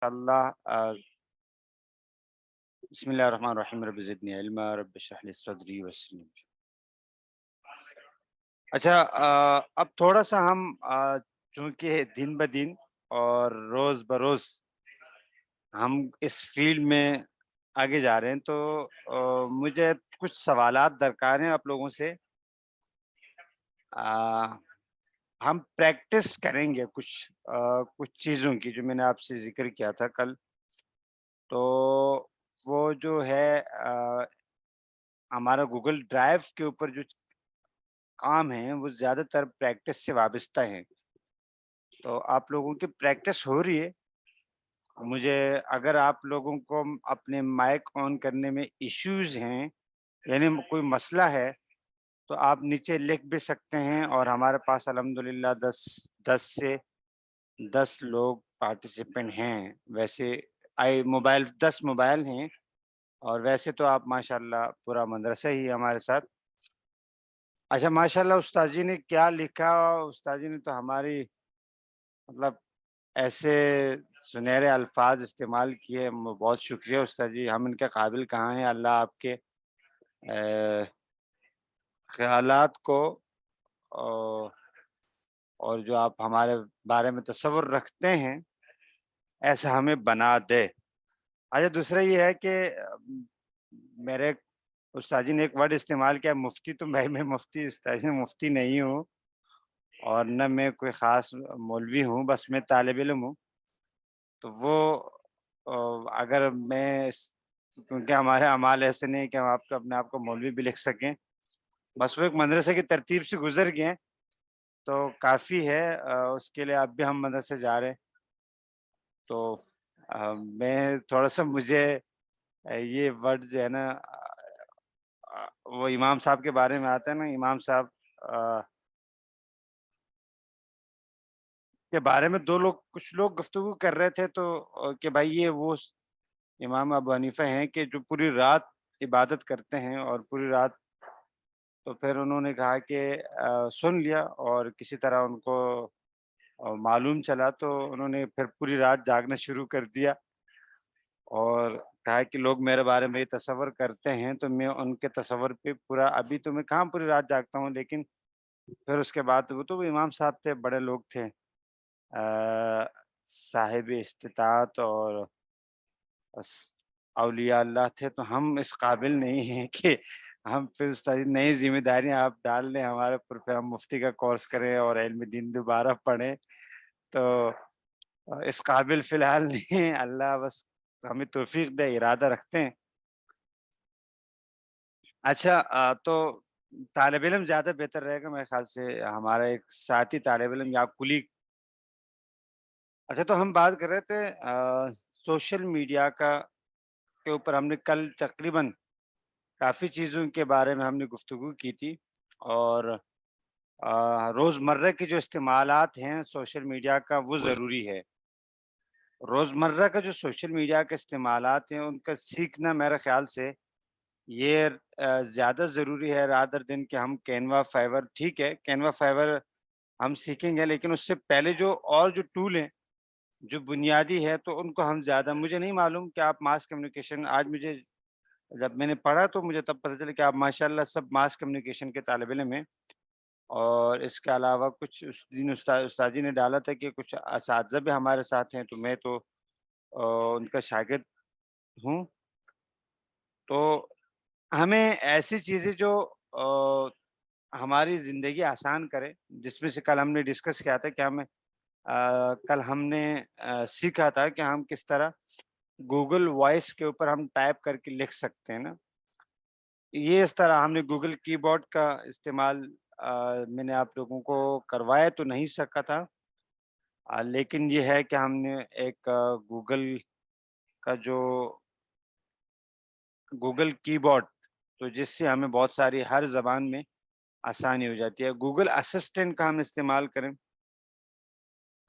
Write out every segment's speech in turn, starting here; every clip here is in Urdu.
ماشاءاللہ بسم اللہ الرحمن الرحیم رب زدنی علما رب اشرح لی صدری ویسر لی امری۔ اچھا، اب تھوڑا سا ہم چونکہ دن بدن اور روز بروز ہم اس فیلڈ میں آگے جا رہے ہیں تو مجھے کچھ سوالات درکار ہیں آپ لوگوں سے۔ آ، ہم پریکٹس کریں گے کچھ چیزوں کی جو میں نے آپ سے ذکر کیا تھا کل۔ تو وہ جو ہے ہمارا گوگل ڈرائیو کے اوپر جو کام ہیں وہ زیادہ تر پریکٹس سے وابستہ ہیں۔ تو آپ لوگوں کی پریکٹس ہو رہی ہے۔ مجھے اگر آپ لوگوں کو اپنے مائک آن کرنے میں ایشوز ہیں، یعنی کوئی مسئلہ ہے، تو آپ نیچے لکھ بھی سکتے ہیں، اور ہمارے پاس الحمدللہ 10 لوگ پارٹیسپینٹ ہیں۔ ویسے موبائل 10 موبائل ہیں، اور ویسے تو آپ ماشاءاللہ پورا مدرسہ ہی ہمارے ساتھ۔ اچھا، ماشاءاللہ استاد جی نے کیا لکھا، استاد جی نے تو ہماری مطلب ایسے سنہرے الفاظ استعمال کیے، بہت شکریہ استاد جی، ہم ان کے قابل کہاں ہیں۔ اللہ آپ کے خیالات کو اور جو آپ ہمارے بارے میں تصور رکھتے ہیں ایسا ہمیں بنا دے۔ اچھا، دوسرا یہ ہے کہ میرے استاد جی نے ایک ورڈ استعمال کیا، مفتی۔ تو میں مفتی، استاد جی مفتی نہیں ہوں، اور نہ میں کوئی خاص مولوی ہوں، بس میں طالب علم ہوں۔ تو وہ اگر میں کیونکہ ہمارے اعمال ایسے نہیں کہ ہم آپ کو اپنے آپ کو مولوی بھی لکھ سکیں، بس وہ ایک مدرسے کی ترتیب سے گزر گئے ہیں تو کافی ہے۔ اس کے لیے اب بھی ہم مدرسے جا رہے ہیں۔ تو میں تھوڑا سا مجھے یہ ورڈ جو ہے نا، وہ امام صاحب کے بارے میں آتا ہے نا، امام صاحب کے بارے میں کچھ لوگ گفتگو کر رہے تھے، تو کہ بھائی یہ وہ امام ابو حنیفہ ہیں کہ جو پوری رات عبادت کرتے ہیں، اور پوری رات۔ تو پھر انہوں نے کہا کہ سن لیا، اور کسی طرح ان کو معلوم چلا، تو انہوں نے پھر پوری رات جاگنا شروع کر دیا، اور کہا کہ لوگ میرے بارے میں یہ تصور کرتے ہیں، تو میں ان کے تصور پہ پورا، ابھی تو میں کہاں پوری رات جاگتا ہوں، لیکن پھر اس کے بعد وہ امام صاحب تھے، بڑے لوگ تھے، صاحب استطاعت اور اولیاء اللہ تھے۔ تو ہم اس قابل نہیں ہیں کہ ہم پھر استاد نئی ذمہ داریاں آپ ڈال لیں ہمارے اوپر، پھر ہم مفتی کا کورس کریں اور علم دین دوبارہ پڑھیں۔ تو اس قابل فی الحال نہیں ہیں، اللہ بس ہمیں توفیق دے، ارادہ رکھتے ہیں۔ اچھا، تو طالب علم زیادہ بہتر رہے گا میرے خیال سے، ہمارا ایک ساتھی طالب علم یا کلیگ۔ اچھا، تو ہم بات کر رہے تھے سوشل میڈیا کے اوپر، ہم نے کل تقریباً کافی چیزوں کے بارے میں ہم نے گفتگو کی تھی، اور روزمرہ کے جو استعمالات ہیں سوشل میڈیا کا وہ ضروری ہے۔ روزمرہ کا جو سوشل میڈیا کے استعمالات ہیں ان کا سیکھنا میرے خیال سے یہ زیادہ ضروری ہے، رادر دن کہ ہم کینوا فائبر، ٹھیک ہے کینوا فائبر ہم سیکھیں گے، لیکن اس سے پہلے جو ٹول ہیں جو بنیادی ہے، تو ان کو ہم زیادہ، مجھے نہیں معلوم کہ آپ ماس کمیونیکیشن، آج مجھے جب میں نے پڑھا تو مجھے تب پتہ چلا کہ آپ ماشاءاللہ سب ماس کمیونیکیشن کے طالب علم ہیں، اور اس کے علاوہ کچھ اس دن استاد جی نے ڈالا تھا کہ کچھ اساتذہ بھی ہمارے ساتھ ہیں، تو میں تو ان کا شاگرد ہوں۔ تو ہمیں ایسی چیزیں جو ہماری زندگی آسان کرے، جس میں سے کل ہم نے ڈسکس کیا تھا کہ کل ہم نے سیکھا تھا کہ ہم کس طرح گوگل وائس کے اوپر ہم ٹائپ کر کے لکھ سکتے ہیں نا، یہ اس طرح ہم نے گوگل کی بورڈ کا استعمال میں نے آپ لوگوں کو کروایا تو نہیں سکا تھا، لیکن یہ ہے کہ ہم نے ایک گوگل کا جو گوگل کی بورڈ، تو جس سے ہمیں بہت ساری ہر زبان میں آسانی ہو جاتی ہے، گوگل اسسٹنٹ کا ہم استعمال کریں۔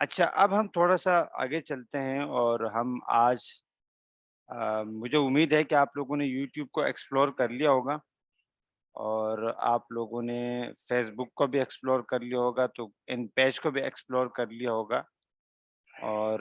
اچھا، اب ہم تھوڑا سا آگے چلتے ہیں، اور ہم آج مجھے امید ہے کہ آپ لوگوں نے یوٹیوب کو ایکسپلور کر لیا ہوگا، اور آپ لوگوں نے فیس بک کو بھی ایکسپلور کر لیا ہوگا، تو ان پیج کو بھی ایکسپلور کر لیا ہوگا، اور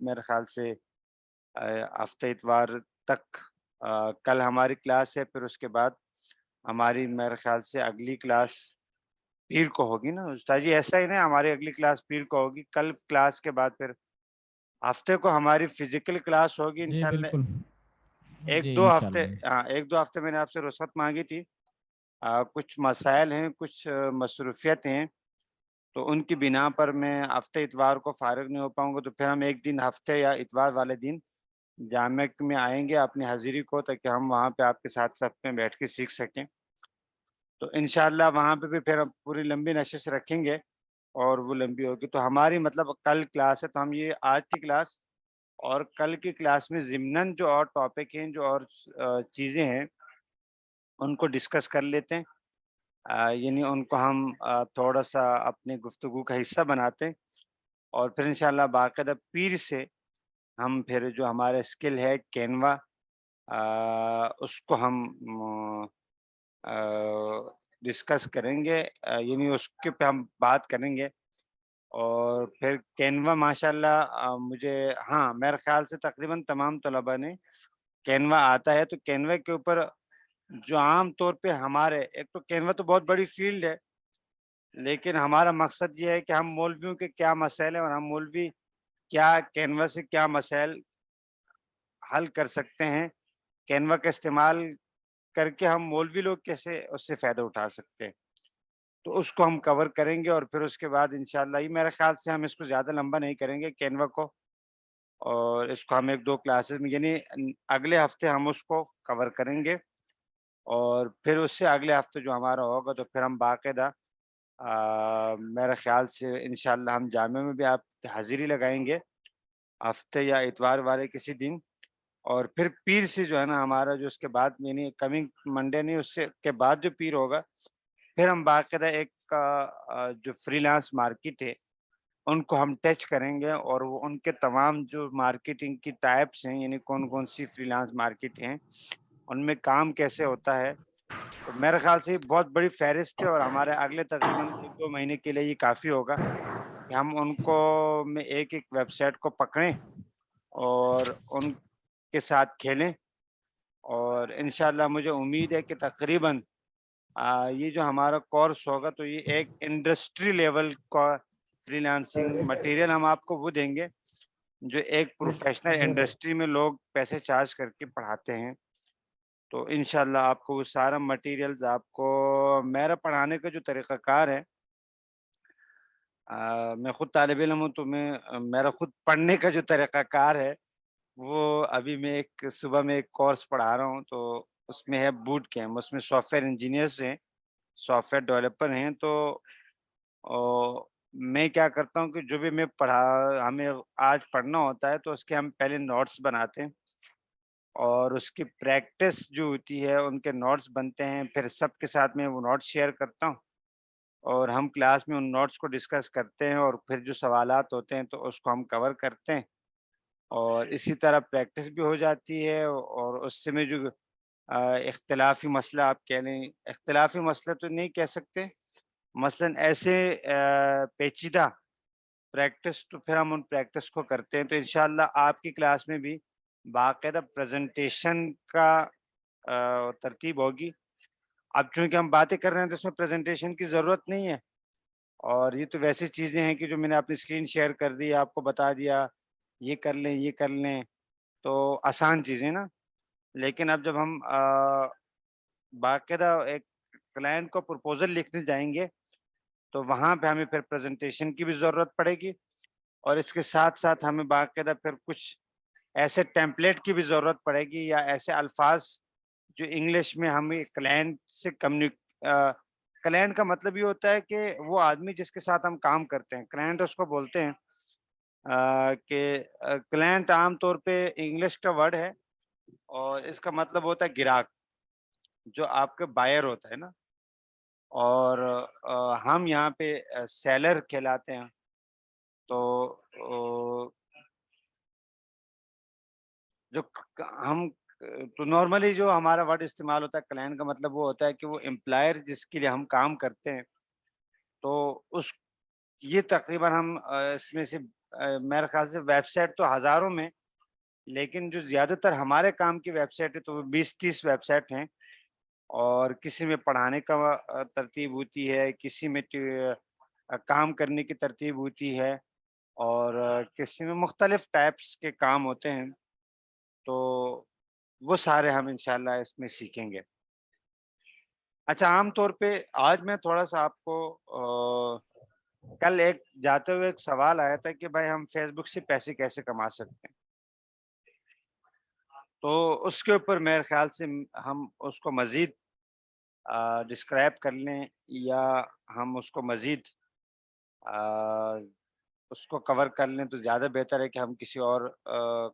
میرے خیال سے ہفتہ اتوار تک کل ہماری کلاس ہے، پھر اس کے بعد ہماری میرے خیال سے اگلی کلاس پیر کو ہوگی نا استاد جی؟ ایسا ہی نا، ہماری اگلی کلاس پیر کو ہوگی، کل کلاس کے بعد پھر ہفتے کو ہماری فزیکل کلاس ہوگی جی انشاءاللہ۔ بالکل، ایک جی دو انشاءاللہ ہفتے، ہاں ایک دو ہفتے میں نے آپ سے رخصت مانگی تھی، کچھ مسائل ہیں، کچھ مصروفیت ہیں، تو ان کی بنا پر میں ہفتے اتوار کو فارغ نہیں ہو پاؤں گا، تو پھر ہم ایک دن ہفتے یا اتوار والے دن جامعہ میں آئیں گے اپنی حاضری کو، تاکہ ہم وہاں پہ آپ کے ساتھ صف میں بیٹھ کے سیکھ سکیں۔ تو انشاءاللہ وہاں پہ بھی پھر ہم پوری لمبی نشست رکھیں گے، اور وہ لمبی ہوگی تو ہماری مطلب کل کلاس ہے، تو ہم یہ آج کی کلاس اور کل کی کلاس میں ضمناً جو اور ٹاپک ہیں، جو اور چیزیں ہیں، ان کو ڈسکس کر لیتے ہیں، یعنی ان کو ہم تھوڑا سا اپنی گفتگو کا حصہ بناتے ہیں، اور پھر انشاءاللہ باقاعدہ پیر سے ہم پھر جو ہمارا اسکل ہے کینوا، اس کو ہم ڈسکس کریں گے، یعنی اس کے پہ ہم بات کریں گے، اور پھر کینوا ماشاءاللہ مجھے، ہاں میرے خیال سے تقریباً تمام طلباء نے کینوا آتا ہے، تو کینوا کے اوپر جو عام طور پہ ہمارے، ایک تو کینوا تو بہت بڑی فیلڈ ہے، لیکن ہمارا مقصد یہ ہے کہ ہم مولویوں کے کیا مسائل ہیں، اور ہم مولوی کیا کینوا سے کیا مسائل حل کر سکتے ہیں، کینوا کا استعمال کر کے ہم مولوی لوگ کیسے اس سے فائدہ اٹھا سکتے ہیں، تو اس کو ہم کور کریں گے، اور پھر اس کے بعد انشاءاللہ یہ میرے خیال سے ہم اس کو زیادہ لمبا نہیں کریں گے کینوا کو، اور اس کو ہم ایک دو کلاسز میں، یعنی اگلے ہفتے ہم اس کو کور کریں گے، اور پھر اس سے اگلے ہفتے جو ہمارا ہوگا تو پھر ہم باقاعدہ میرے خیال سے انشاءاللہ ہم جامعہ میں بھی آپ کی حاضری لگائیں گے ہفتے یا اتوار والے کسی دن، اور پھر پیر سے جو ہے نا ہمارا جو اس کے بعد، یعنی کمنگ منڈے نہیں، اس سے کے بعد جو پیر ہوگا، پھر ہم باقاعدہ ایک جو فری لانس مارکیٹ ہے ان کو ہم ٹچ کریں گے، اور وہ ان کے تمام جو مارکیٹنگ کی ٹائپس ہیں، یعنی کون کون سی فری لانس مارکیٹ ہیں، ان میں کام کیسے ہوتا ہے، تو میرے خیال سے یہ بہت بڑی فہرست ہے، اور ہمارے اگلے تقریباً ایک دو مہینے کے لیے یہ کافی ہوگا کہ ہم ان کو میں ایک ایک ویب سائٹ کو پکڑیں اور ان کے ساتھ کھیلیں، اور انشاءاللہ مجھے امید ہے کہ تقریباً یہ جو ہمارا کورس ہوگا تو یہ ایک انڈسٹری لیول کا فری لانسنگ مٹیریل ہم آپ کو وہ دیں گے جو ایک پروفیشنل انڈسٹری میں لوگ پیسے چارج کر کے پڑھاتے ہیں، تو انشاءاللہ آپ کو وہ سارا مٹیریلز، آپ کو میرا پڑھانے کا جو طریقہ کار ہے، میں خود طالب علم ہوں، تو میرا خود پڑھنے کا جو طریقہ کار ہے وہ ابھی میں ایک صبح میں ایک کورس پڑھا رہا ہوں، تو اس میں ہے بوٹ کیمپ، اس میں سافٹ ویئر انجینئرس ہیں، سافٹ ویئر ڈیولپر ہیں، تو میں کیا کرتا ہوں کہ جو بھی میں ہمیں آج پڑھنا ہوتا ہے تو اس کے ہم پہلے نوٹس بناتے ہیں، اور اس کی پریکٹس جو ہوتی ہے ان کے نوٹس بنتے ہیں، پھر سب کے ساتھ میں وہ نوٹس شیئر کرتا ہوں، اور ہم کلاس میں ان نوٹس کو ڈسکس کرتے ہیں، اور پھر جو سوالات ہوتے ہیں تو اس کو ہم کور کرتے ہیں، اور اسی طرح پریکٹس بھی ہو جاتی ہے، اور اس سے میں جو اختلافی مسئلہ آپ کہہ لیں، اختلافی مسئلہ تو نہیں کہہ سکتے، مثلاً ایسے پیچیدہ پریکٹس، تو پھر ہم ان پریکٹس کو کرتے ہیں، تو انشاءاللہ آپ کی کلاس میں بھی باقاعدہ پریزنٹیشن کا ترتیب ہوگی۔ اب چونکہ ہم باتیں کر رہے ہیں تو اس میں پریزنٹیشن کی ضرورت نہیں ہے، اور یہ تو ویسی چیزیں ہیں کہ جو میں نے اپنی اسکرین شیئر کر دی، آپ کو بتا دیا یہ کر لیں یہ کر لیں، تو آسان چیزیں نا، لیکن اب جب ہم باقاعدہ ایک کلائنٹ کو پرپوزل لکھنے جائیں گے تو وہاں پہ ہمیں پھر پریزنٹیشن کی بھی ضرورت پڑے گی، اور اس کے ساتھ ساتھ ہمیں باقاعدہ پھر کچھ ایسے ٹیمپلیٹ کی بھی ضرورت پڑے گی، یا ایسے الفاظ جو انگلش میں ہمیں کلائنٹ سے کلائنٹ کا مطلب یہ ہوتا ہے کہ وہ آدمی جس کے ساتھ ہم کام کرتے ہیں، کلائنٹ اس کو بولتے ہیں، کہ کلائنٹ عام طور پہ انگلش کا ورڈ ہے، اور اس کا مطلب ہوتا ہے گراہک، جو آپ کے بائر ہوتا ہے نا، اور ہم یہاں پہ سیلر کہلاتے ہیں، تو جو ہم تو نارملی جو ہمارا ورڈ استعمال ہوتا ہے کلائنٹ کا مطلب وہ ہوتا ہے کہ وہ امپلائر جس کے لیے ہم کام کرتے ہیں، تو اس یہ تقریباً ہم اس میں سے میرے خیال سے ویب سائٹ تو ہزاروں میں، لیکن جو زیادہ تر ہمارے کام کی ویب سائٹ ہے تو وہ 20-30 ویب سائٹ ہیں، اور کسی میں پڑھانے کا ترتیب ہوتی ہے، کسی میں کام کرنے کی ترتیب ہوتی ہے، اور کسی میں مختلف ٹائپس کے کام ہوتے ہیں، تو وہ سارے ہم انشاءاللہ اس میں سیکھیں گے۔ اچھا، عام طور پہ آج میں تھوڑا سا آپ کو کل ایک جاتے ہوئے ایک سوال آیا تھا کہ بھائی ہم فیس بک سے پیسے کیسے کما سکتے ہیں، تو اس کے اوپر میرے خیال سے ہم اس کو مزید ڈسکرائب کر لیں، یا ہم اس کو مزید آ، اس کو کور کر لیں تو زیادہ بہتر ہے کہ ہم کسی اور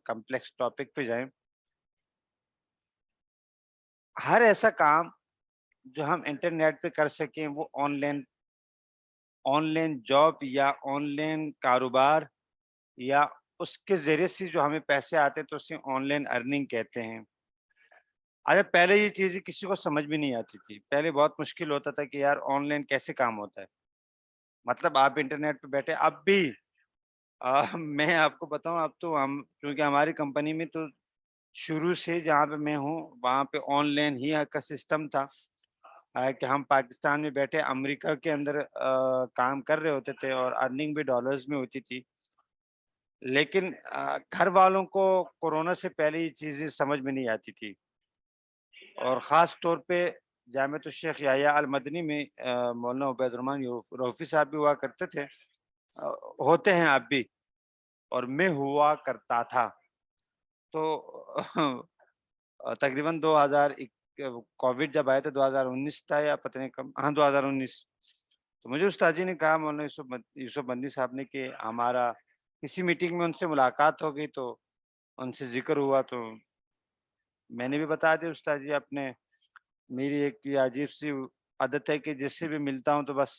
کمپلیکس ٹاپک پہ جائیں۔ ہر ایسا کام جو ہم انٹرنیٹ پہ کر سکیں، وہ آن لائن جاب یا آن لائن کاروبار، یا اس کے ذریعے سے جو ہمیں پیسے آتے تو اسے آن لائن ارننگ کہتے ہیں۔ اچھا، پہلے یہ چیزیں کسی کو سمجھ بھی نہیں آتی تھی، پہلے بہت مشکل ہوتا تھا کہ یار آن لائن کیسے کام ہوتا ہے، مطلب آپ انٹرنیٹ پہ بیٹھے اب بھی میں آپ کو بتاؤں، اب تو ہم کیونکہ ہماری کمپنی میں تو شروع سے جہاں پہ میں ہوں وہاں پہ آن لائن ہی کا سسٹم تھا، کہ ہم پاکستان میں بیٹھے امریکہ کے اندر کام کر رہے ہوتے تھے، اور ارننگ بھی ڈالرز میں ہوتی تھی، لیکن گھر والوں کو کورونا سے پہلے یہ چیزیں سمجھ میں نہیں آتی تھی، اور خاص طور پہ جامعۃ الشیخ یحییٰ المدنی میں مولانا عبید الرحمن روفی صاحب بھی ہوا کرتے تھے، آ، ہوتے ہیں اب بھی، اور میں ہوا کرتا تھا، تو تقریباً 2000 کووڈ جب آیا تھا 2019 تھا یا پتہ نہیں کب، ہاں 2019، تو مجھے استاد جی نے کہا، مولانا یوسف بندی صاحب نے، کہ ہمارا کسی میٹنگ میں ان سے ملاقات ہو گئی تو ان سے ذکر ہوا، تو میں نے بھی بتا دیا استاد جی اپنے، میری ایک یہ عجیب سی عادت ہے کہ جس سے بھی ملتا ہوں تو بس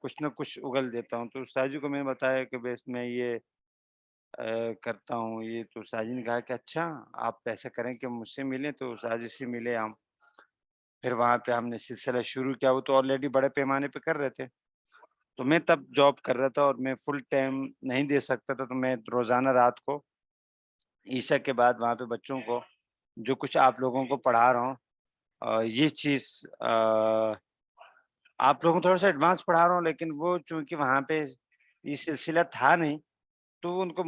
کچھ نہ کچھ اگل دیتا ہوں، تو استاد جی کو میں نے بتایا کہ بس میں یہ کرتا ہوں یہ، تو استاد جی نے کہا کہ اچھا آپ ایسا کریں کہ مجھ سے ملیں، تو استاد جی سے ملے ہم، پھر وہاں پہ ہم نے سلسلہ شروع کیا، وہ تو آلریڈی بڑے پیمانے پہ کر رہے تھے، تو میں تب جاب کر رہا تھا اور میں فل ٹائم نہیں دے سکتا تھا، تو میں روزانہ رات کو عشاء کے بعد وہاں پہ بچوں کو جو کچھ آپ لوگوں کو پڑھا رہا ہوں، یہ چیز آپ لوگوں کو تھوڑا سا ایڈوانس پڑھا رہا ہوں، لیکن وہ چونکہ وہاں پہ یہ سلسلہ تھا نہیں، تو ان کو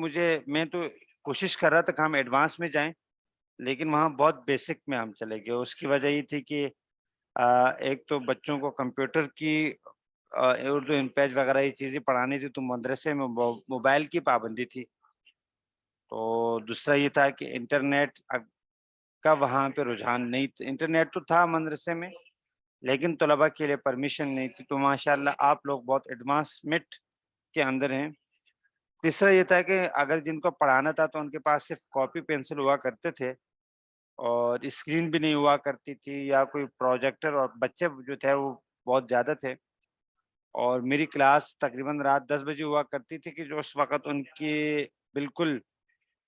میں تو کوشش کر رہا تھا کہ ہم ایڈوانس میں جائیں، لیکن وہاں بہت بیسک میں ہم چلے گئے۔ اس کی وجہ یہ تھی کہ ایک تو بچوں کو کمپیوٹر کی اردو ان پیج وغیرہ یہ چیزیں پڑھانی تھی، تو مدرسے میں موبائل کی پابندی تھی، تو دوسرا یہ تھا کہ انٹرنیٹ کا وہاں پہ رجحان نہیں تھا، انٹرنیٹ تو تھا مدرسے میں لیکن طلباء کے لیے پرمیشن نہیں تھی، تو ماشاءاللہ آپ لوگ بہت ایڈوانسمنٹ کے اندر ہیں۔ تیسرا یہ تھا کہ اگر جن کو پڑھانا تھا تو ان کے پاس صرف کاپی پینسل ہوا کرتے تھے، اور اسکرین بھی نہیں ہوا کرتی تھی، یا کوئی پروجیکٹر، اور بچے جو تھے وہ بہت زیادہ تھے، اور میری کلاس تقریباً رات 10 بجے ہوا کرتی تھی، کہ جو اس وقت ان کی بالکل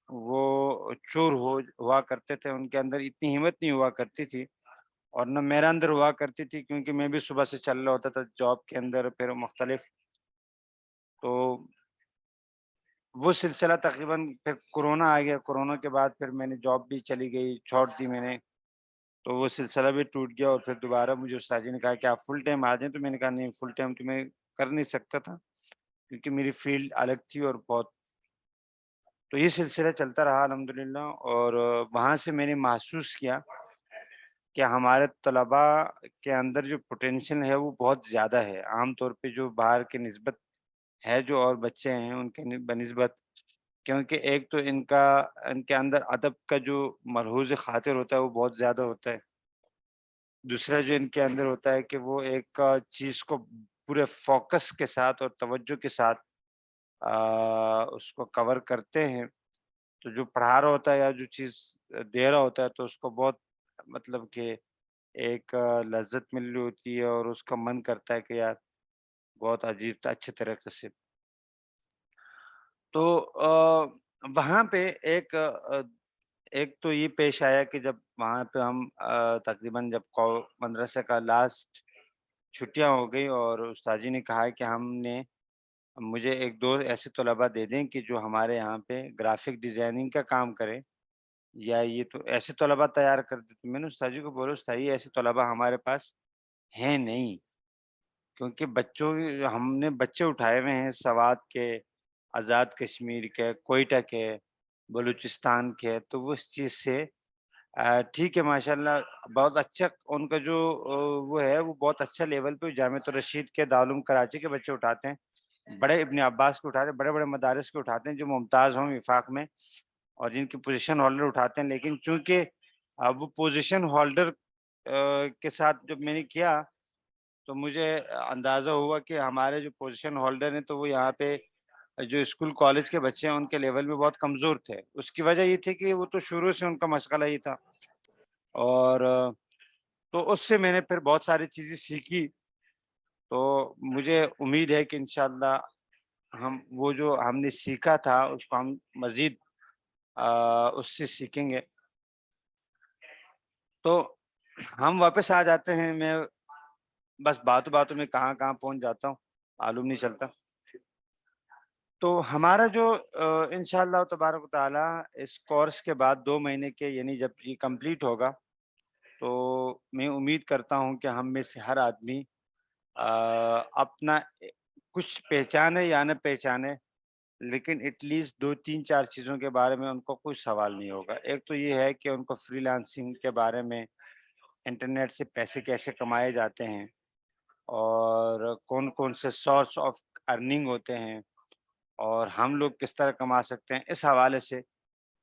وہ چور ہوا کرتے تھے، ان کے اندر اتنی ہمت نہیں ہوا کرتی تھی، اور نہ میرا اندر ہوا کرتی تھی، کیونکہ میں بھی صبح سے چل رہا ہوتا تھا جاب کے اندر پھر مختلف، تو وہ سلسلہ تقریباً پھر کورونا آ گیا، کورونا کے بعد پھر میں نے جاب بھی چلی گئی، چھوڑ دی میں نے، تو وہ سلسلہ بھی ٹوٹ گیا، اور پھر دوبارہ مجھے استاد جی نے کہا کہ آپ فل ٹائم آ جائیں، تو میں نے کہا نہیں، فل ٹائم تو میں کر نہیں سکتا تھا، کیونکہ میری فیلڈ الگ تھی اور بہت، تو یہ سلسلہ چلتا رہا الحمدللہ، اور وہاں سے میں نے محسوس کیا کہ ہمارے طلباء کے اندر جو پوٹینشیل ہے وہ بہت زیادہ ہے، عام طور پہ جو باہر کے نسبت ہے، جو اور بچے ہیں ان کے بنسبت، کیونکہ ایک تو ان کے اندر ادب کا جو ملحوظ خاطر ہوتا ہے وہ بہت زیادہ ہوتا ہے، دوسرا جو ان کے اندر ہوتا ہے کہ وہ ایک چیز کو پورے فوکس کے ساتھ اور توجہ کے ساتھ اس کو کور کرتے ہیں، تو جو پڑھا رہا ہوتا ہے یا جو چیز دے رہا ہوتا ہے تو اس کو بہت، مطلب کہ ایک لذت مل رہی ہوتی ہے، اور اس کا من کرتا ہے کہ یار بہت عجیب تھا، اچھے طریقے سے، تو وہاں پہ ایک تو یہ پیش آیا کہ جب وہاں پہ ہم تقریباً جب مدرسے کا لاسٹ چھٹیاں ہو گئی، اور استاد جی نے کہا کہ ہم نے مجھے 1-2 ایسے طلباء دے دیں کہ جو ہمارے یہاں پہ گرافک ڈیزائننگ کا کام کریں، یا یہ تو ایسے طلباء تیار کر دیں۔ تو میں نے استاد جی کو بولا استاد جی ایسے طلباء ہمارے پاس ہیں نہیں، کیونکہ بچوں ہم نے بچے اٹھائے ہوئے ہیں سوات کے، آزاد کشمیر کے، کوئٹہ کے، بلوچستان کے، تو وہ اس چیز سے ٹھیک ہے ماشاء اللہ بہت اچھا ان کا جو وہ ہے وہ بہت اچھا لیول پہ جامعۃ الرشید کے دارالعلوم کراچی کے بچے اٹھاتے ہیں، بڑے ابن عباس کے اٹھاتے ہیں، بڑے بڑے مدارس کے اٹھاتے ہیں جو ممتاز ہوں وفاق میں اور جن کی پوزیشن ہولڈر اٹھاتے ہیں، لیکن چونکہ وہ پوزیشن ہولڈر کے ساتھ جب میں نے کیا تو مجھے اندازہ ہوا کہ ہمارے جو پوزیشن ہولڈر ہیں تو وہ یہاں پہ جو اسکول کالج کے بچے ہیں ان کے لیول میں بہت کمزور تھے۔ اس کی وجہ یہ تھی کہ وہ تو شروع سے ان کا مشغلہ ہی تھا، اور تو اس سے میں نے پھر بہت ساری چیزیں سیکھی، تو مجھے امید ہے کہ انشاءاللہ ہم وہ جو ہم نے سیکھا تھا اس کو ہم مزید اس سے سیکھیں گے، تو ہم واپس آ جاتے ہیں۔ میں بس باتوں باتوں میں کہاں کہاں پہنچ جاتا ہوں معلوم نہیں چلتا۔ تو ہمارا جو انشاءاللہ تبارک و تعالیٰ اس کورس کے بعد 2 مہینے کے یعنی جب یہ کمپلیٹ ہوگا تو میں امید کرتا ہوں کہ ہم میں سے ہر آدمی اپنا کچھ پہچانے یا نہ پہچانے، لیکن ایٹ لیسٹ 2 3 4 چیزوں کے بارے میں ان کو کوئی سوال نہیں ہوگا۔ ایک تو یہ ہے کہ ان کو فری لانسنگ کے بارے میں، انٹرنیٹ سے پیسے کیسے کمائے جاتے ہیں اور کون کون سے سورس آف ارننگ ہوتے ہیں اور ہم لوگ کس طرح کما سکتے ہیں، اس حوالے سے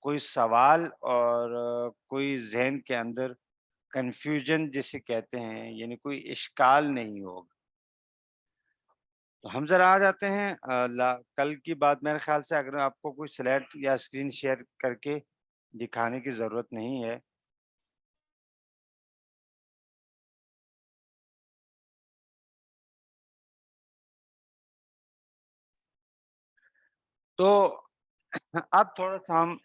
کوئی سوال اور کوئی ذہن کے اندر کنفیوژن جسے کہتے ہیں یعنی کوئی اشکال نہیں ہوگا۔ تو ہم ذرا آ جاتے ہیں کل کی بات، میرے خیال سے اگر آپ کو کوئی سلائڈ یا اسکرین شیئر کر کے دکھانے کی ضرورت نہیں ہے۔ تو اب تھوڑا سا ہم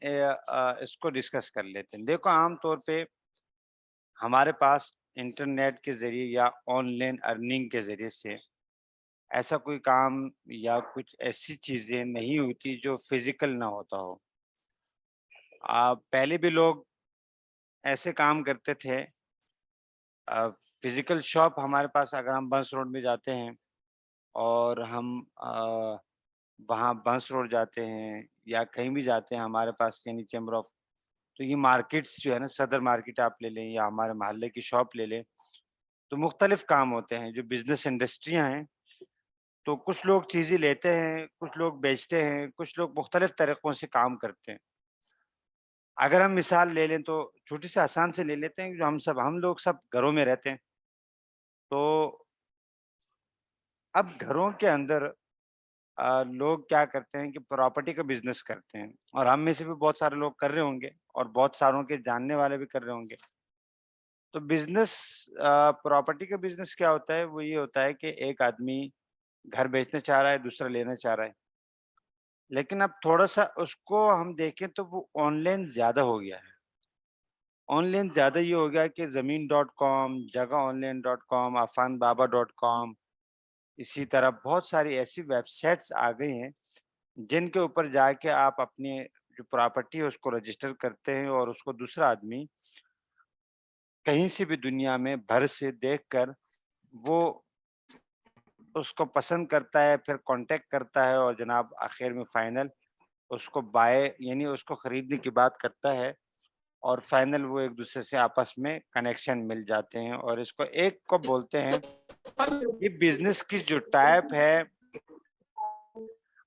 اس کو ڈسکس کر لیتے ہیں۔ دیکھو عام طور پہ ہمارے پاس انٹرنیٹ کے ذریعے یا آن لائن ارننگ کے ذریعے سے ایسا کوئی کام یا کچھ ایسی چیزیں نہیں ہوتی جو فزیکل نہ ہوتا ہو۔ پہلے بھی لوگ ایسے کام کرتے تھے، فزیکل شاپ ہمارے پاس اگر ہم بنس روڈ میں جاتے ہیں اور ہم وہاں بنس روڈ جاتے ہیں یا کہیں بھی جاتے ہیں ہمارے پاس یعنی چیمبر آف، تو یہ مارکیٹس جو ہے نا، صدر مارکیٹ آپ لے لیں یا ہمارے محلے کی شاپ لے لیں، تو مختلف کام ہوتے ہیں جو بزنس انڈسٹریاں ہیں۔ تو کچھ لوگ چیزیں لیتے ہیں، کچھ لوگ بیچتے ہیں، کچھ لوگ مختلف طریقوں سے کام کرتے ہیں۔ اگر ہم مثال لے لیں تو چھوٹی سے آسان سے لے لیتے ہیں، جو ہم لوگ سب گھروں میں رہتے ہیں، تو اب گھروں کے اندر لوگ کیا کرتے ہیں کہ پراپرٹی کا بزنس کرتے ہیں، اور ہم میں سے بھی بہت سارے لوگ کر رہے ہوں گے اور بہت ساروں کے جاننے والے بھی کر رہے ہوں گے۔ تو بزنس پراپرٹی کا بزنس کیا ہوتا ہے؟ وہ یہ ہوتا ہے کہ ایک آدمی گھر بیچنا چاہ رہا ہے، دوسرا لینا چاہ رہا ہے، لیکن اب تھوڑا سا اس کو ہم دیکھیں تو وہ آن لائن زیادہ ہو گیا ہے۔ آن لائن زیادہ یہ ہو گیا کہ زمین.com، جگہ آن لائن .com، عفان بابا .com، اسی طرح بہت ساری ایسی ویب سائٹس آ گئی ہیں جن کے اوپر جا کے آپ اپنی جو پراپرٹی ہے اس کو رجسٹر کرتے ہیں، اور اس کو دوسرا آدمی کہیں سے بھی دنیا میں بھر سے دیکھ کر وہ اس کو پسند کرتا ہے، پھر کانٹیکٹ کرتا ہے اور جناب آخر میں فائنل اس کو بائے یعنی اس کو خریدنے کی بات کرتا ہے، اور فائنل وہ ایک دوسرے سے آپس میں کنیکشن مل جاتے ہیں، اور اس کو ایک کو بولتے ہیں یہ بزنس کی جو ٹائپ ہے۔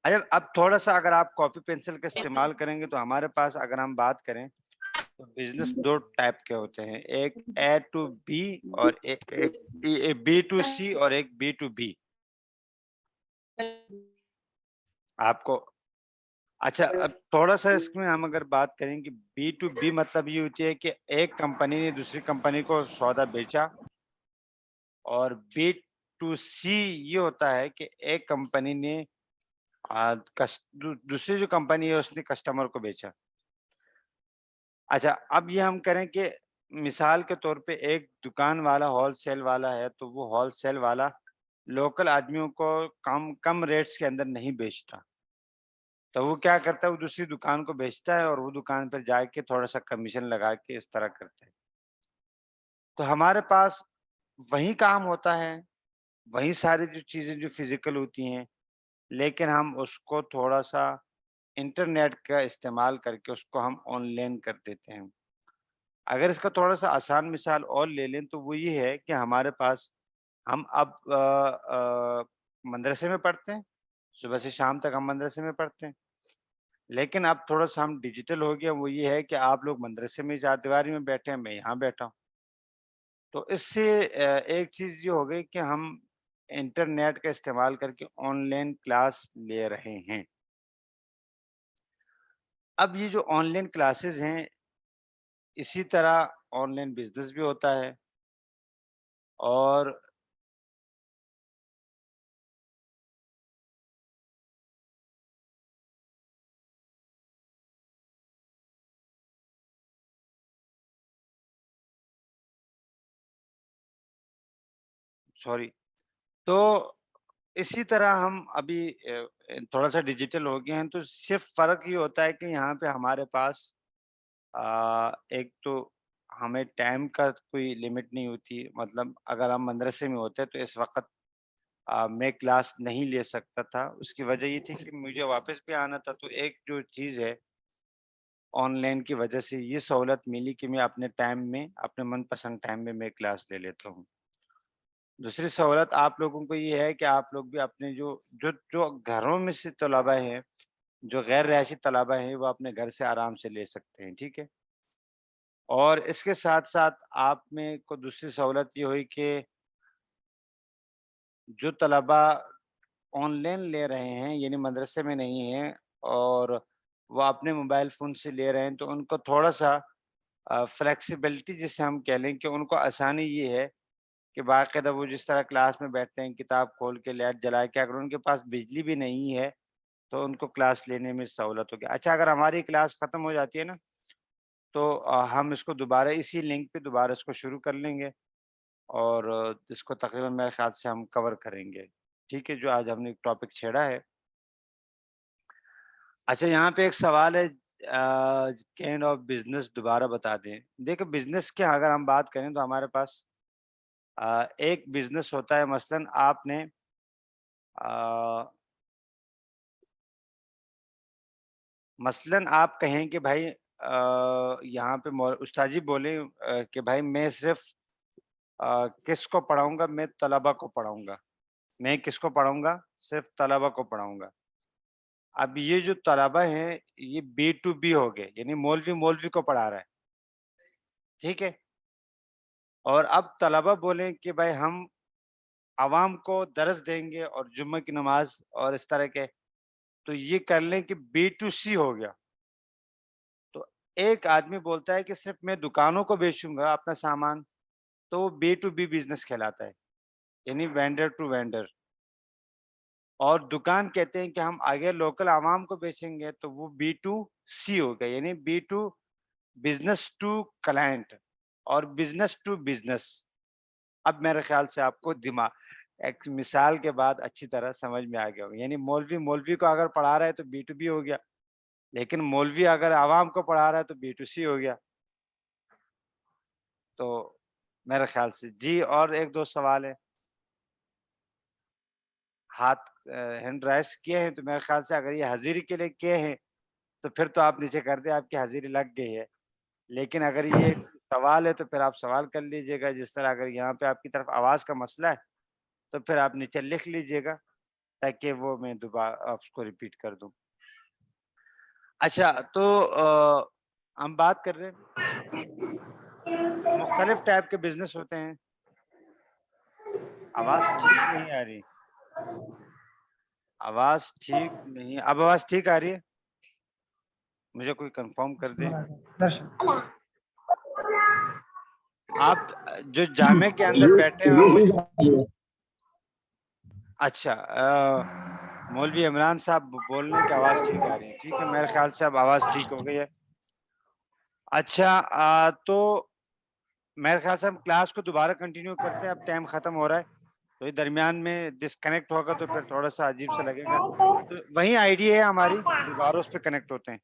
اچھا اب تھوڑا سا اگر آپ کاپی پینسل کا استعمال کریں گے تو ہمارے پاس اگر ہم بات کریں تو بزنس 2 ٹائپ کے ہوتے ہیں، ایک اے ٹو بی اور ایک بی ٹو سی اور ایک بی ٹو بی۔ آپ کو اچھا اب تھوڑا سا اس میں ہم اگر بات کریں کہ بی ٹو بی مطلب یہ ہوتی ہے کہ ایک کمپنی نے دوسری کمپنی کو سودا بیچا، اور بی ٹو سی یہ ہوتا ہے کہ ایک کمپنی نے دوسری جو کمپنی ہے اس نے کسٹمر کو بیچا۔ اچھا اب یہ ہم کریں کہ مثال کے طور پہ ایک دکان والا ہول سیل والا ہے، تو وہ ہول سیل والا لوکل آدمیوں کو کم ریٹس کے اندر نہیں بیچتا، تو وہ کیا کرتا ہے، وہ دوسری دکان کو بیچتا ہے اور وہ دکان پر جا کے تھوڑا سا کمیشن لگا کے اس طرح کرتا ہے۔ تو ہمارے پاس وہی کام ہوتا ہے، وہی ساری جو چیزیں جو فزیکل ہوتی ہیں، لیکن ہم اس کو تھوڑا سا انٹرنیٹ کا استعمال کر کے اس کو ہم آن لائن کر دیتے ہیں۔ اگر اس کا تھوڑا سا آسان مثال اور لے لیں تو وہ یہ ہے کہ ہمارے پاس ہم اب مدرسے میں پڑھتے ہیں، صبح سے شام تک ہم مدرسے میں پڑھتے ہیں، لیکن اب تھوڑا سا ہم ڈیجیٹل ہو گیا، وہ یہ ہے کہ آپ لوگ مدرسے میں چار دیواری میں بیٹھے ہیں، میں یہاں بیٹھا ہوں۔ تو اس سے ایک چیز یہ ہو گئی کہ ہم انٹرنیٹ کا استعمال کر کے آن لائن کلاس لے رہے ہیں۔ اب یہ جو آن لائن کلاسز ہیں، اسی طرح آن لائن بزنس بھی ہوتا ہے، اور سوری، تو اسی طرح ہم ابھی تھوڑا سا ڈیجیٹل ہو گئے ہیں، تو صرف فرق یہ ہوتا ہے کہ یہاں پہ ہمارے پاس ایک تو ہمیں ٹائم کا کوئی لمٹ نہیں ہوتی، مطلب اگر ہم مدرسے میں ہوتے تو اس وقت میں کلاس نہیں لے سکتا تھا، اس کی وجہ یہ تھی کہ مجھے واپس بھی آنا تھا، تو ایک جو چیز ہے آن لائن کی وجہ سے یہ سہولت ملی کہ میں اپنے ٹائم میں، اپنے من پسند ٹائم میں کلاس لے لیتا ہوں۔ دوسری سہولت آپ لوگوں کو یہ ہے کہ آپ لوگ بھی اپنے جو گھروں میں سے طلباء ہیں، جو غیر رہائشی طلباء ہیں، وہ اپنے گھر سے آرام سے لے سکتے ہیں، ٹھیک ہے؟ اور اس کے ساتھ ساتھ آپ میں کو دوسری سہولت یہ ہوئی کہ جو طلباء آن لائن لے رہے ہیں، یعنی مدرسے میں نہیں ہیں، اور وہ اپنے موبائل فون سے لے رہے ہیں، تو ان کو تھوڑا سا فلیکسیبلٹی جسے ہم کہہ لیں کہ ان کو آسانی یہ ہے کہ باقاعدہ وہ جس طرح کلاس میں بیٹھتے ہیں، کتاب کھول کے لائٹ جلا کے، اگر ان کے پاس بجلی بھی نہیں ہے تو ان کو کلاس لینے میں سہولت ہوگی۔ اچھا، اگر ہماری کلاس ختم ہو جاتی ہے نا، تو ہم اس کو دوبارہ اسی لنک پہ دوبارہ اس کو شروع کر لیں گے، اور اس کو تقریباً میرے خیال سے ہم کور کریں گے، ٹھیک ہے، جو آج ہم نے ایک ٹاپک چھیڑا ہے۔ اچھا، یہاں پہ ایک سوال ہے، کائنڈ آف بزنس دوبارہ بتا دیں۔ دیکھیں، بزنس کی اگر ہم بات کریں تو ہمارے پاس ایک بزنس ہوتا ہے، مثلاً آپ نے مثلاً آپ کہیں کہ بھائی یہاں پہ استاد جی بولیں کہ بھائی میں صرف کس کو پڑھاؤں گا، میں طلبا کو پڑھاؤں گا، میں کس کو پڑھاؤں گا، صرف طلبا کو پڑھاؤں گا۔ اب یہ جو طلبا ہیں یہ بی ٹو بی ہو گئے، یعنی مولوی مولوی کو پڑھا رہا ہے، ٹھیک ہے؟ اور اب طلبا بولیں کہ بھائی ہم عوام کو درس دیں گے اور جمعہ کی نماز اور اس طرح کے، تو یہ کر لیں کہ بی ٹو سی ہو گیا۔ تو ایک آدمی بولتا ہے کہ صرف میں دکانوں کو بیچوں گا اپنا سامان، تو وہ بی ٹو بی بزنس کہلاتا ہے، یعنی وینڈر ٹو وینڈر۔ اور دکان کہتے ہیں کہ ہم آگے لوکل عوام کو بیچیں گے، تو وہ بی ٹو سی ہو گیا، یعنی B to business to client اور بزنس ٹو بزنس۔ اب میرے خیال سے آپ کو دماغ ایک مثال کے بعد اچھی طرح سمجھ میں آ گیا ہوگا، یعنی مولوی مولوی کو اگر پڑھا رہا ہے تو بی ٹو بی ہو گیا، لیکن مولوی اگر عوام کو پڑھا رہا ہے تو بی ٹو سی ہو گیا۔ تو میرے خیال سے جی، اور ایک دو سوال ہے، ہاتھ ہینڈ رائز کیے ہیں، تو میرے خیال سے اگر یہ حاضری کے لیے کیے ہیں تو پھر تو آپ نیچے کر دیں، آپ کی حاضری لگ گئی ہے، لیکن اگر یہ سوال ہے تو پھر آپ سوال کر لیجئے گا، جس طرح اگر یہاں پہ آپ کی طرف آواز کا مسئلہ ہے تو پھر آپ نیچے لکھ لیجئے گا تاکہ وہ میں دوبارہ آپ اس کو ریپیٹ کر دوں۔ اچھا، تو ہم بات کر رہے ہیں مختلف ٹائپ کے بزنس ہوتے ہیں۔ آواز ٹھیک نہیں آ رہی، آواز ٹھیک نہیں، اب آواز ٹھیک آ رہی ہے؟ مجھے کوئی کنفرم کر دے۔ آپ جو جامع کے اندر بیٹھے ہیں مجھے، اچھا، مولوی عمران صاحب بول رہے ہیں کہ آواز ٹھیک آ رہی ہے، ٹھیک ہے، میرے خیال سے اب آواز ٹھیک ہو گئی ہے۔ اچھا، تو میرے خیال سے ہم کلاس کو دوبارہ کنٹینیو کرتے ہیں، اب ٹائم ختم ہو رہا ہے۔ تو یہ درمیان میں ڈسکنیکٹ ہوگا تو پھر تھوڑا سا عجیب سا لگے گا. تو وہی آئی ڈی ہے ہماری، دوبارہ اس پہ کنیکٹ ہوتے ہیں.